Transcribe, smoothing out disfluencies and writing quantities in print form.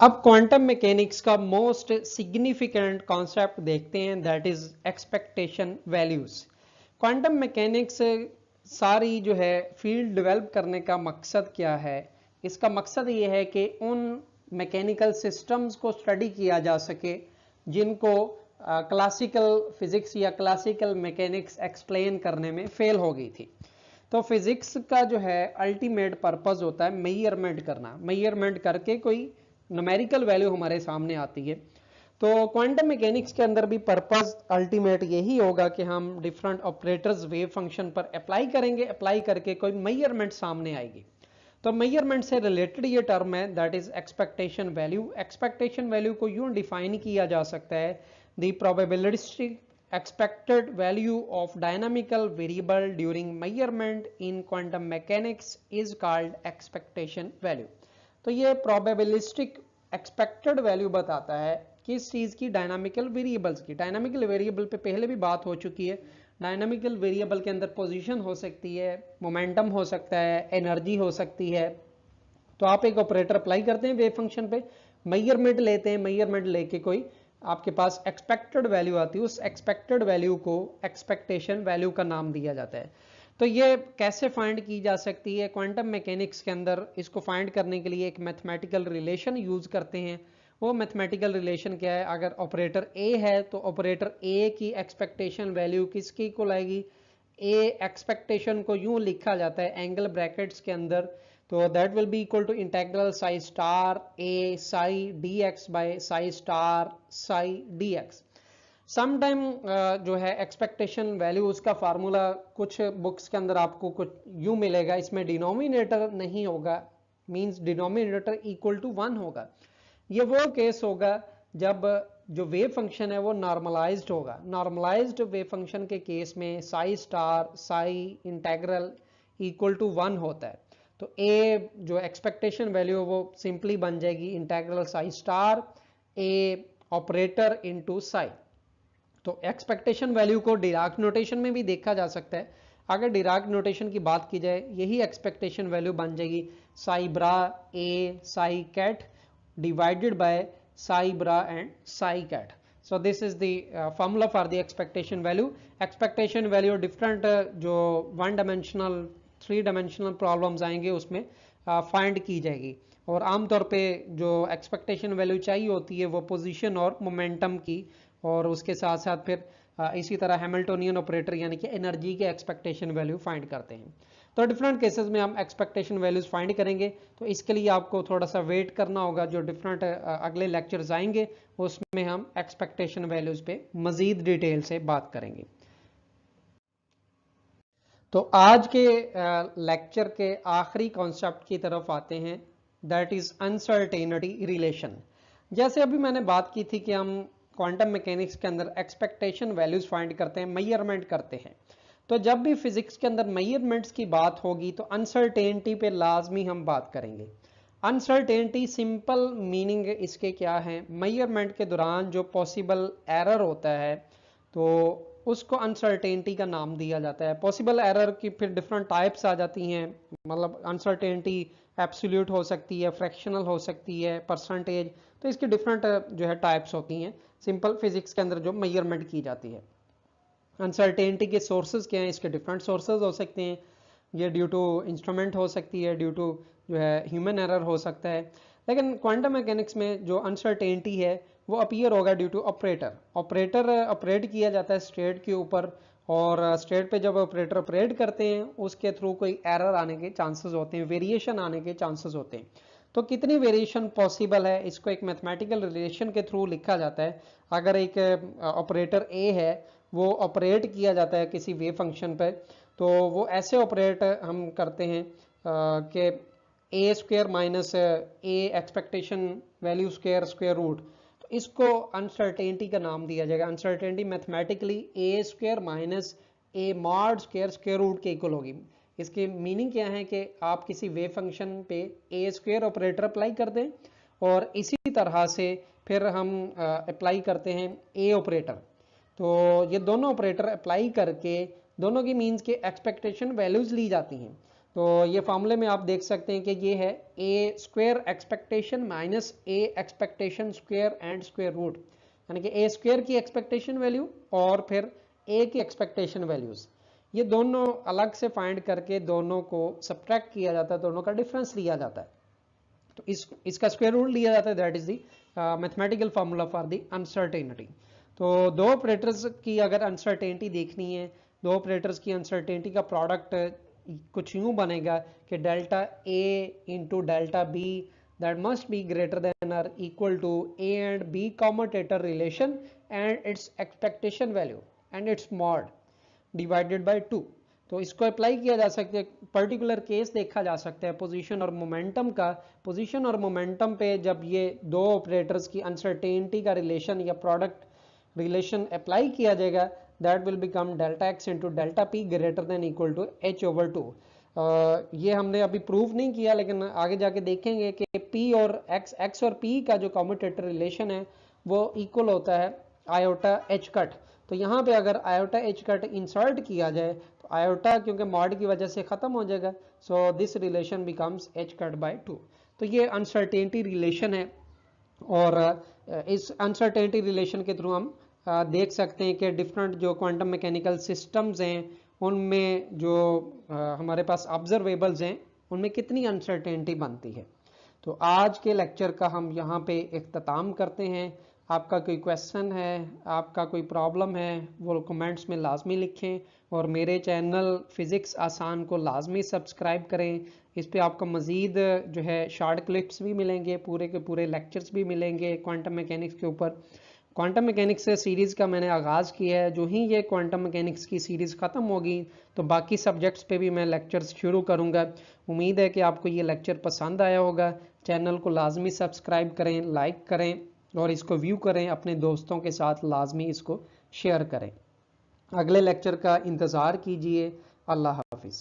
अब quantum mechanics का most significant concept देखते हैं, that is expectation values. Quantum mechanics सारी जो है फील्ड डेवलप करने का मकसद क्या है? इसका मकसद ये है कि उन मैकेनिकल सिस्टम्स को स्टडी किया जा सके जिनको क्लासिकल फिजिक्स या क्लासिकल मैकेनिक्स एक्सप्लेन करने में फेल हो गई थी। तो फिजिक्स का जो है अल्टीमेट पर्पस होता है मेजरमेंट करना, मेजरमेंट करके कोई न्यूमेरिकल वैल्यू हमारे सामने आती है। तो क्वांटम मैकेनिक्स के अंदर भी पर्पस अल्टीमेट यही होगा कि हम डिफरेंट ऑपरेटर्स वेव फंक्शन पर अप्लाई करेंगे, अप्लाई करके कोई मेजरमेंट सामने आएगी। तो मेजरमेंट से रिलेटेड ये टर्म है, that is expectation value. Expectation value को यूं डिफाइन किया जा सकता है, the probabilistic expected value of dynamical variable during measurement in quantum mechanics is called expectation value। तो ये probabilistic expected value बताता है किस चीज की, डायनामिकल वेरिएबल्स की। डायनामिकल वेरिएबल पे पहले भी बात हो चुकी है। डायनामिकल वेरिएबल के अंदर पोजीशन हो सकती है, मोमेंटम हो सकता है, एनर्जी हो सकती है। तो आप एक ऑपरेटर अप्लाई करते हैं वेव फंक्शन पे, मेजरमेंट लेते हैं, मेजरमेंट लेके कोई आपके पास एक्सपेक्टेड वैल्यू आती है, उस एक्सपेक्टेड वैल्यू को एक्सपेक्टेशन वैल्यू का नाम दिया जाता है। तो ये कैसे फाइंड की जा सकती है? क्वांटम मैकेनिक्स के अंदर इसको फाइंड करने के लिए एक मैथमेटिकल रिलेशन यूज करते हैं। वो मैथमेटिकल रिलेशन क्या है? अगर ऑपरेटर ए है तो ऑपरेटर ए की एक्सपेक्टेशन वैल्यू किसकी को लाएगी? ए एक्सपेक्टेशन को यूं लिखा जाता है एंगल ब्रैकेट्स के अंदर, तो that will be equal to integral psi star A psi d x by psi star psi d x. Sometime जो है एक्सपेक्टेशन वैल्यू उसका फार्मूला कुछ बुक्स के अंदर आपको कुछ यूं मिलेगा, इसमें डिनोमिनेटर नहीं होगा, मींस डिनोमिनेटर इक्वल टू 1 होगा। ये वो केस होगा जब जो वेव फंक्शन है वो नॉर्मलाइज्ड होगा। नॉर्मलाइज्ड वेव फंक्शन के केस में psi star psi integral equal to 1 होता है। तो ए जो एक्सपेक्टेशन वैल्यू वो सिंपली बन जाएगी इंटेग्रल साई स्टार ए ऑपरेटर इनटू साई। तो एक्सपेक्टेशन वैल्यू को डिराक नोटेशन में भी देखा जा सकता है। अगर डिराक नोटेशन की बात की जाए, यही एक्सपेक्टेशन वैल्यू बन जाएगी psi bra A psi ket divided by psi bra and psi cat. So this is the formula for the expectation value. Expectation value different जो वन डायमेंशनल 3 डायमेंशनल प्रॉब्लम्स आएंगे उसमें फाइंड की जाएगी। और आमतौर पे जो एक्सपेक्टेशन वैल्यू चाहिए होती है वो पोजीशन और मोमेंटम की, और उसके साथ साथ फिर इसी तरह हैमिल्टोनियन ऑपरेटर यानी कि एनर्जी के एक्सपेक्टेशन वैल्यू फाइंड करते हैं। तो डिफरेंट केसेस में हम एक्सपेक्टेशन वैल्यूज फाइंड करेंगे। तो इसके लिए आपको थोड़ा सा वेट करना होगा, जो डिफरेंट अगले लेक्चर्स आएंगे उसमें हम एक्सपेक्टेशन वैल्यूज पे मजीद डिटेल से बात करेंगे। तो आज के लेक्चर के आखिरी कॉन्सेप्ट की तरफ आते हैं, दैट इज अनसर्टेनिटी रिलेशन। जैसे अभी मैंने बात की थी कि हम क्वांटम मैकेनिक्स के अंदर एक्सपेक्टेशन वैल्यूज फाइंड करते हैं, मेजरमेंट करते हैं। तो जब भी फिजिक्स के अंदर मेजरमेंट्स की बात होगी तो अनसर्टेनिटी पे लाजमी हम बात करेंगे। अनसर्टेनिटी सिंपल मीनिंग इसके क्या है? मेजरमेंट के दौरान जो पॉसिबल एरर होता है तो उसको अनसर्टेनिटी का नाम दिया जाता है। पॉसिबल एरर की फिर डिफरेंट टाइप्स आ जाती हैं, मतलब अनसर्टेनिटी एब्सोल्यूट हो सकती है, फ्रैक्शनल हो सकती है, परसेंटेज। तो इसकी डिफरेंट जो है टाइप्स होती हैं सिंपल फिजिक्स के अंदर जो मेजरमेंट की जाती है। अनसर्टेनिटी के सोर्सेज क्या हैं? इसके डिफरेंट सोर्सेज हो सकते हैं। ये ड्यू टू इंस्ट्रूमेंट हो सकती है, ड्यू टू जो है ह्यूमन एरर हो सकता है। लेकिन क्वांटम मैकेनिक्स में जो अनसर्टेनिटी है वो अपीयर होगा due to operator. Operator operate किया जाता है स्टेट के ऊपर, और स्टेट पे जब ऑपरेटर ऑपरेट करते हैं उसके थ्रू कोई एरर आने के चांसेस होते हैं, वेरिएशन आने के चांसेस होते हैं। तो कितनी वेरिएशन पॉसिबल है इसको एक मैथमेटिकल रिलेशन के थ्रू लिखा जाता है। अगर एक ऑपरेटर ए है वो ऑपरेट किया जाता है किसी वेव फंक्शन पे, तो वो ऐसे ऑपरेट हम करते हैं कि A square minus A expectation value square square root, तो इसको अनसर्टेनिटी का नाम दिया जाएगा। Uncertainty mathematically A square minus A mod square square root के इक्वल होगी। इसकी मीनिंग क्या है कि आप किसी वेव फंक्शन पे ए स्क्वायर ऑपरेटर अप्लाई कर दें और इसी तरह से फिर हम अप्लाई करते हैं ए ऑपरेटर। तो ये दोनों ऑपरेटर अप्लाई करके दोनों की मीन्स के एक्सपेक्टेशन वैल्यूज ली जाती हैं। तो ये फॉर्मूले में आप देख सकते हैं कि ये है A square expectation minus A expectation square and square root, यानी कि ए स्क्वायर की एक्सपेक्टेशन वैल्यू और फिर ए की एक्सपेक्टेशन वैल्यूज, ये दोनों अलग से फाइंड करके दोनों को सब्ट्रैक्ट किया जाता है, दोनों का डिफरेंस लिया जाता है, तो इसका स्क्वायर रूट लिया जाता है। That is the mathematical formula for the uncertainty. तो दो ऑपरेटर्स की अगर अनसर्टेनिटी देखनी है, दो ऑपरेटर्स की अनसर्टेनिटी का प्रोडक्ट कुछ यूं बनेगा कि delta A into delta B that must be greater than or equal to A and B commutator relation and its expectation value and its mod divided by 2। तो इसको अप्लाई किया जा सकता है, पर्टिकुलर केस देखा जा सकता है पोजीशन और मोमेंटम का। पोजीशन और मोमेंटम पे जब ये दो ऑपरेटर्स की अनसर्टेनिटी का रिलेशन या प्रोडक्ट रिलेशन अप्लाई किया जाएगा, that will become delta x into delta p greater than equal to h over 2। ये हमने अभी प्रूव नहीं किया, लेकिन आगे जाके देखेंगे कि पी और एक्स और पी का जो कॉम्यूटेटर रिलेशन है वो इक्वल होता है आयोटा एच कट। तो यहाँ पे अगर आयोटा एच कट इंसर्ट किया जाए तो आयोटा क्योंकि मॉड की वजह से खत्म हो जाएगा, so this relation becomes H cut by 2। तो ये अनसर्टेनिटी रिलेशन है, और इस अनसर्टेनिटी रिलेशन के थ्रू हम देख सकते हैं कि डिफरेंट जो क्वांटम मैकेनिकल सिस्टम्स हैं उनमें जो हमारे पास ऑब्जर्वेबल्स हैं उनमें कितनी अनसर्टेनिटी बनती है। तो आज के लेक्चर का हम यहाँ पे इख्तिताम करते हैं। आपका कोई क्वेश्चन है, आपका कोई प्रॉब्लम है, वो कमेंट्स में लाजमी लिखें, और मेरे चैनल फिज़िक्स आसान को लाजमी सब्सक्राइब करें। इस पे आपको मज़ीद जो है शॉर्ट क्लिप्स भी मिलेंगे, पूरे के पूरे लेक्चर्स भी मिलेंगे क्वांटम मैकेनिक्स के ऊपर। क्वांटम मैकेनिक्स से सीरीज़ का मैंने आगाज़ किया है, जो ही ये क्वांटम मैकेनिक्स की सीरीज़ ख़त्म होगी तो बाकी सब्जेक्ट्स पे भी मैं लेक्चर्स शुरू करूँगा। उम्मीद है कि आपको ये लेक्चर पसंद आया होगा। चैनल को लाजमी सब्सक्राइब करें, लाइक करें और इसको व्यू करें, अपने दोस्तों के साथ लाजमी इसको शेयर करें। अगले लेक्चर का इंतज़ार कीजिए। अल्लाह हाफिज़।